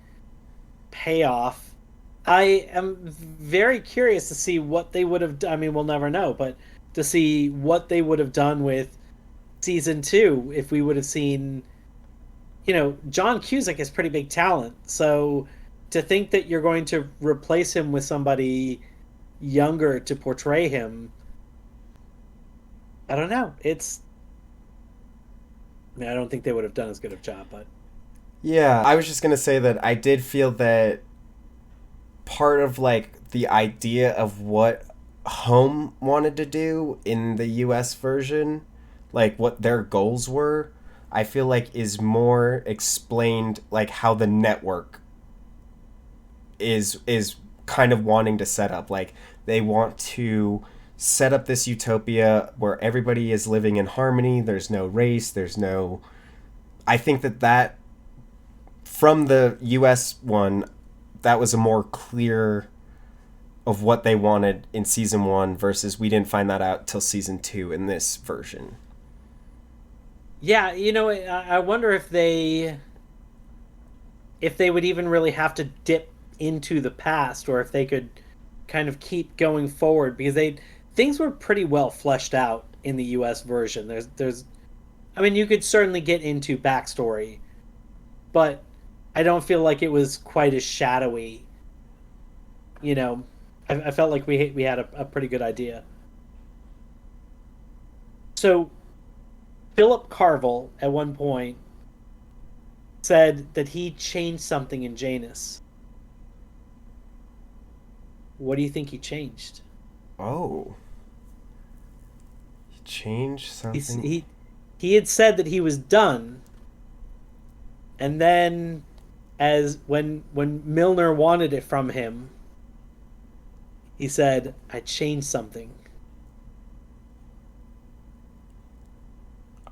payoff. I am very curious to see what they would have done. I mean, we'll never know, but to see what they would have done with season two if we would have seen, John Cusack is pretty big talent. So to think that you're going to replace him with somebody younger to portray him, I don't know. I mean, I don't think they would have done as good of a job, but Yeah, I was just gonna say that I did feel that part of like the idea of what Home wanted to do in the US version, like what their goals were, I feel like is more explained like how the network is kind of wanting to set up. Like they want to set up this utopia where everybody is living in harmony, there's no race, there's no I think that from the US one that was a more clear of what they wanted in season one versus we didn't find that out till season two in this version. yeah, I wonder if they would even really have to dip into the past or if they could kind of keep going forward because they things were pretty well fleshed out in the US version. There's I mean, you could certainly get into backstory, but I don't feel like it was quite as shadowy. You know, I felt like we had a pretty good idea. So Philip Carville at one point said that he changed something in Janus. What do you think he changed? Oh, change He's, something. he had said that he was done, and then as when Milner wanted it from him, he said, "I changed something."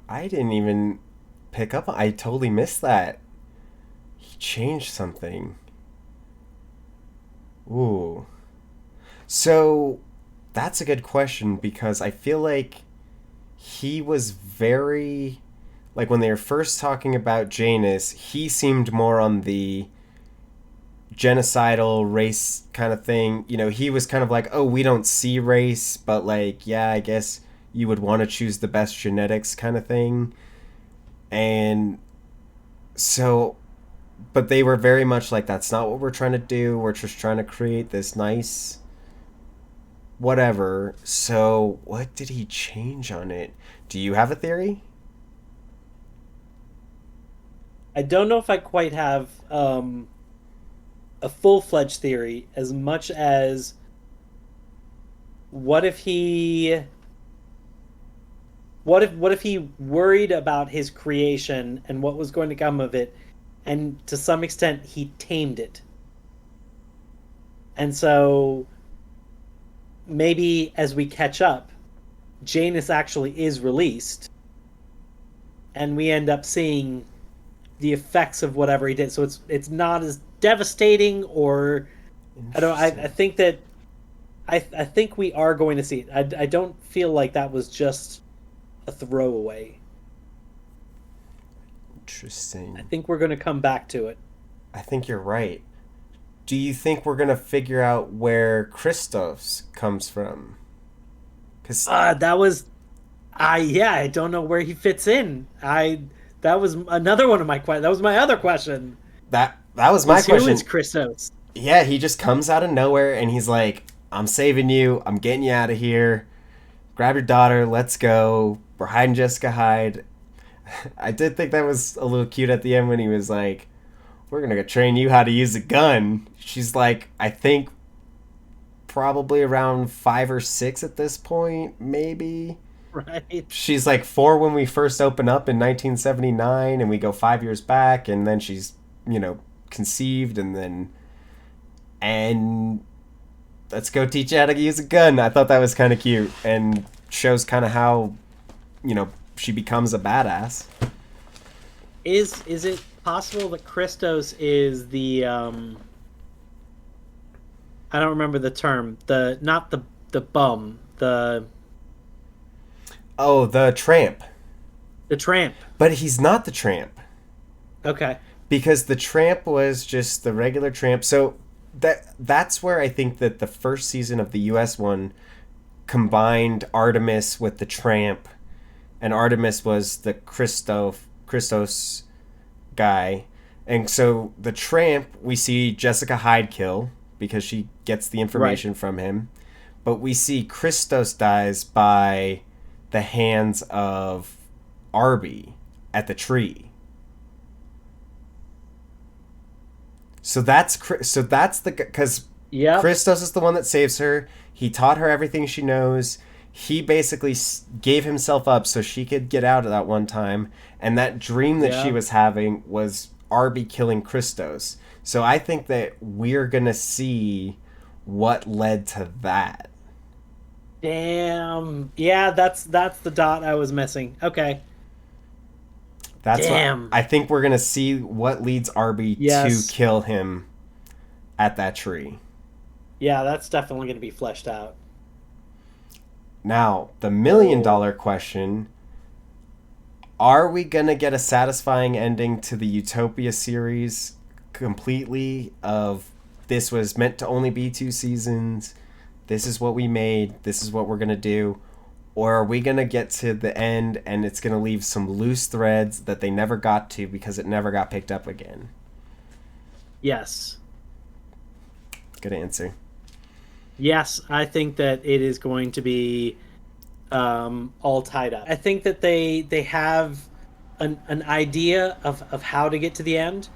I didn't even pick up. I totally missed that. He changed something. Ooh. So that's a good question because I feel like he was very like when they were first talking about Janus, he seemed more on the genocidal race kind of thing. You know, he was kind of like, "Oh, we don't see race, but like, yeah, I guess you would want to choose the best genetics kind of thing." And so but they were very much like that's not what we're trying to do. We're just trying to create this nice whatever. So, what did he change on it? Do you have a theory? I don't know if I quite have a full fledged theory as much as what if he what if he worried about his creation and what was going to come of it, and to some extent he tamed it, and so maybe as we catch up, Janus actually is released, and we end up seeing the effects of whatever he did. So it's not as devastating, or I don't. I Interesting. think that I think we are going to see it. I don't feel like that was just a throwaway. I Interesting. think we're going to come back to it. I think you're right. Do you think we're gonna figure out where Christos comes from? Cause That was I yeah. I don't know where he fits in. I That was another one of my questions. That was my other question. that was my Was who is question. Christos? Yeah, he just comes out of nowhere and he's like, "I'm saving you. I'm getting you out of here. Grab your daughter. Let's go. We're hiding Jessica Hyde." I did think that was a little cute at the end when he was like, "We're gonna train you how to use a gun." She's like, "I think probably around 5 or 6 at this point, maybe. Right. She's like 4 when we first open up in 1979, and we go 5 years back, and then she's, conceived, and let's go teach you how to use a gun. I thought that was kind of cute and shows kind of how, she becomes a badass. Is it possible that Christos is the I don't remember the term. The not the bum, Oh, the tramp. the tramp. But he's not the tramp. Okay. Because the tramp was just the regular tramp. So that's where I think that the first season of the US one combined Artemis with the tramp, and Artemis was the Christos guy. And so the tramp, we see Jessica Hyde kill because she gets the information from him. But we see Christos dies by the hands of Arby at the tree. So that's the, because Christos is the one that saves her. He taught her everything she knows. He basically gave himself up so she could get out at that one time. And that dream that she was having was Arby killing Christos. So I think that we're going to see what led to that. Damn. Yeah, that's the dot I was missing. Okay. Damn. I think we're going to see what leads Arby to kill him at that tree. Yeah, that's definitely going to be fleshed out. Now, the $1 million question, are we going to get a satisfying ending to the Utopia series completely of this was meant to only be 2 seasons, this is what we made, this is what we're going to do? Or are we going to get to the end and it's going to leave some loose threads that they never got to because it never got picked up again? Yes. Good answer. Yes, I think that it is going to be all tied up. I think that they have an idea of how to get to the end,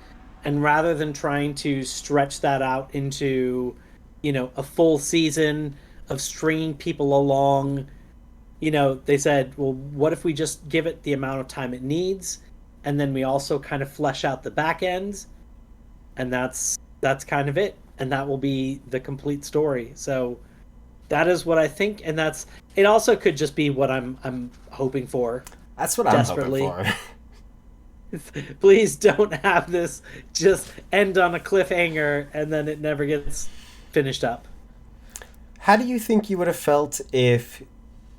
and rather than trying to stretch that out into, a full season of stringing people along, they said, well, what if we just give it the amount of time it needs, and then we also kind of flesh out the back ends, and that's kind of it. And that will be the complete story. So that is what I think, and it also could just be what I'm hoping for. That's what I'm hoping for. Please don't have this just end on a cliffhanger and then it never gets finished up. How do you think you would have felt if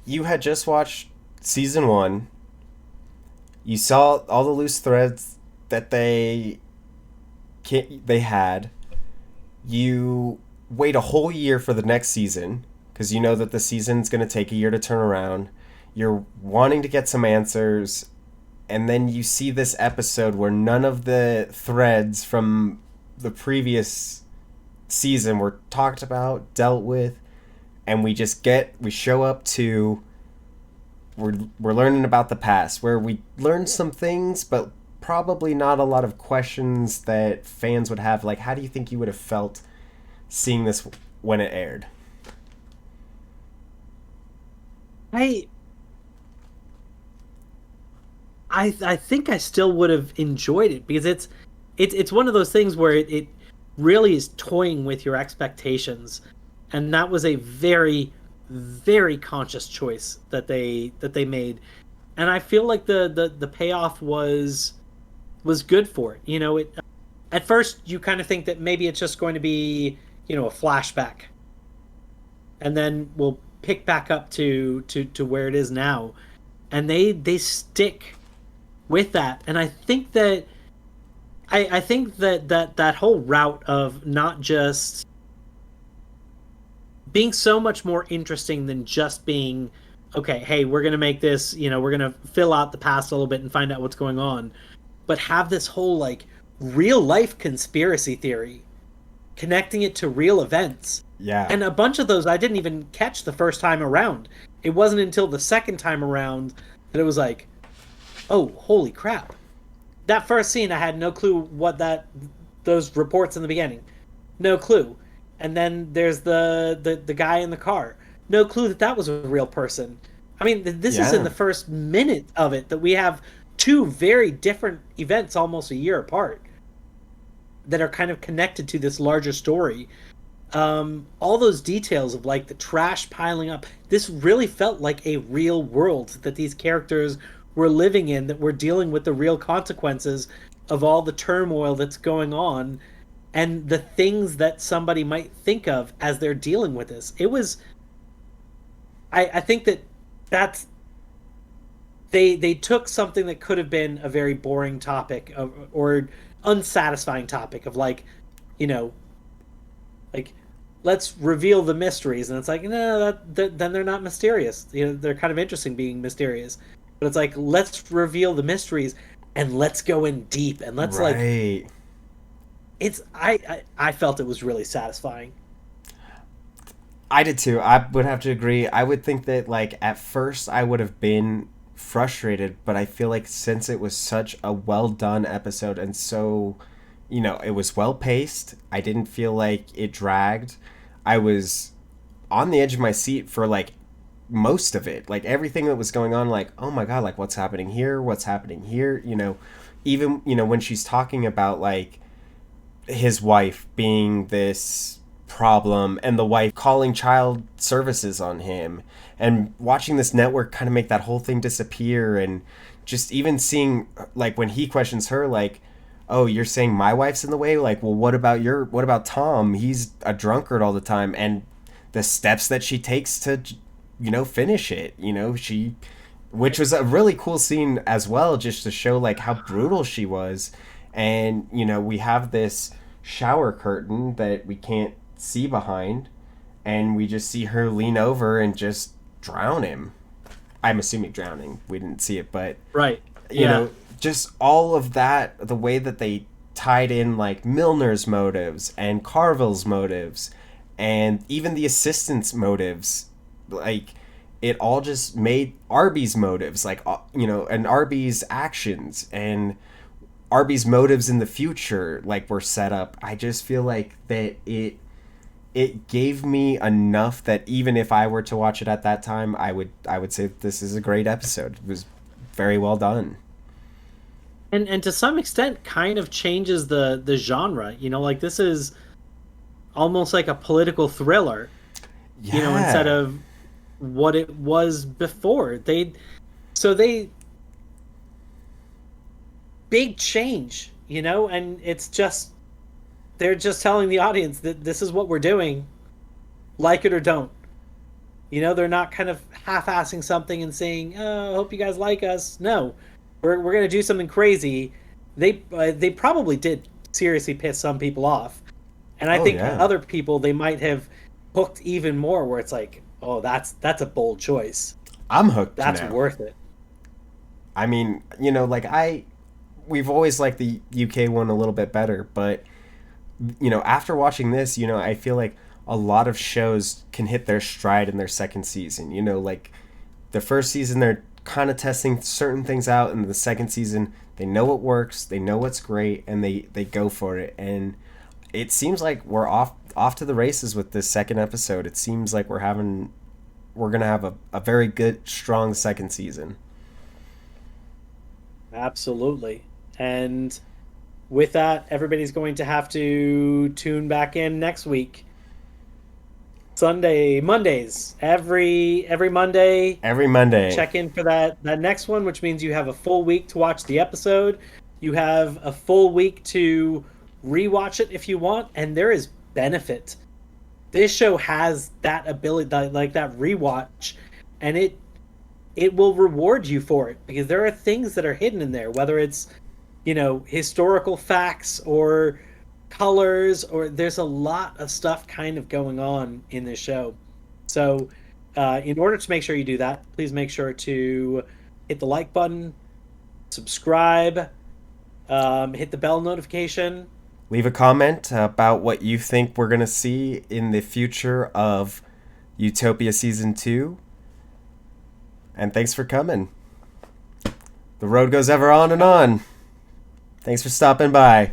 you had just watched season 1, you saw all the loose threads that they had, you wait a whole year for the next season because you know that the season's going to take a year to turn around. You're wanting to get some answers, and then you see this episode where none of the threads from the previous season were talked about, dealt with, and we show up to we're learning about the past where we learned some things, but probably not a lot of questions that fans would have. Like, how do you think you would have felt seeing this when it aired? I think I still would have enjoyed it because it's one of those things where it really is toying with your expectations, and that was a very, very conscious choice that they made, and I feel like the payoff was good for it. At first you kind of think that maybe it's just going to be, a flashback, and then we'll pick back up to where it is now, and they stick with that. And I think that I think that whole route of not just being so much more interesting than just being, okay, hey, we're gonna make this, we're gonna fill out the past a little bit and find out what's going on, but have this whole like real life conspiracy theory, connecting it to real events. Yeah. And a bunch of those I didn't even catch the first time around. It wasn't until the second time around that it was like, oh, holy crap. That first scene, I had no clue what those reports in the beginning. No clue. And then there's the guy in the car. No clue that that was a real person. I mean, this is in Yeah. the first minute of it that we have two very different events almost a year apart that are kind of connected to this larger story. All those details of like the trash piling up. This really felt like a real world that these characters were living in, that we're dealing with the real consequences of all the turmoil that's going on and the things that somebody might think of as they're dealing with this. It was, I think that that's they took something that could have been a very boring topic of, or unsatisfying topic of like, you know, like let's reveal the mysteries, and it's like no, then they're not mysterious. You know, they're kind of interesting being mysterious, but it's like let's reveal the mysteries and let's go in deep and let's like Right. it's I felt it was really satisfying. I did too. I would have to agree. I would think that like at first I would have been frustrated, but I feel like since it was such a well done episode and so, it was well paced, I didn't feel like it dragged. I was on the edge of my seat for like most of it. Like everything that was going on, like, oh my god, like what's happening here? What's happening here? Even, when she's talking about like his wife being this problem and the wife calling child services on him and watching this network kind of make that whole thing disappear, and just even seeing like when he questions her like, oh, you're saying my wife's in the way, like, well, what about Tom, he's a drunkard all the time, and the steps that she takes to finish it, she which was a really cool scene as well, just to show like how brutal she was. And we have this shower curtain that we can't see behind, and we just see her lean over and just drown him. I'm assuming drowning, we didn't see it, but Right. you Yeah. know just all of that, the way that they tied in like Milner's motives and Carville's motives and even the assistant's motives, like it all just made Arby's motives, like and Arby's actions and Arby's motives in the future like were set up. I just feel like that it gave me enough that even if I were to watch it at that time, I would say that this is a great episode. It was very well done. And to some extent kind of changes the genre. Like this is almost like a political thriller, instead Yeah. of what it was before. They big change, and it's just they're just telling the audience that this is what we're doing, like it or don't. They're not kind of half-assing something and saying, "Oh, I hope you guys like us." No, we're gonna do something crazy. They probably did seriously piss some people off, and I Oh think yeah. other people they might have hooked even more. Where it's like, "Oh, that's a bold choice. I'm hooked That's now. worth it." I mean, like we've always liked the UK one a little bit better, but after watching this, I feel like a lot of shows can hit their stride in their second season. Like the first season they're kind of testing certain things out, and the second season they know what works, they know what's great, and they go for it. And it seems like we're off to the races with this second episode. It seems like we're gonna have a very good, strong second season. Absolutely. And with that, everybody's going to have to tune back in next week. Mondays, every Monday, Every Monday. check in for that next one, which means you have a full week to watch the episode. You have a full week to rewatch it if you want, and there is benefit. This show has that ability, like that rewatch, and it will reward you for it because there are things that are hidden in there, whether it's historical facts or colors, or there's a lot of stuff kind of going on in this show. So in order to make sure you do that, please make sure to hit the like button, subscribe, hit the bell notification. Leave a comment about what you think we're gonna see in the future of Utopia season 2. And thanks for coming. The road goes ever on and on. Thanks for stopping by.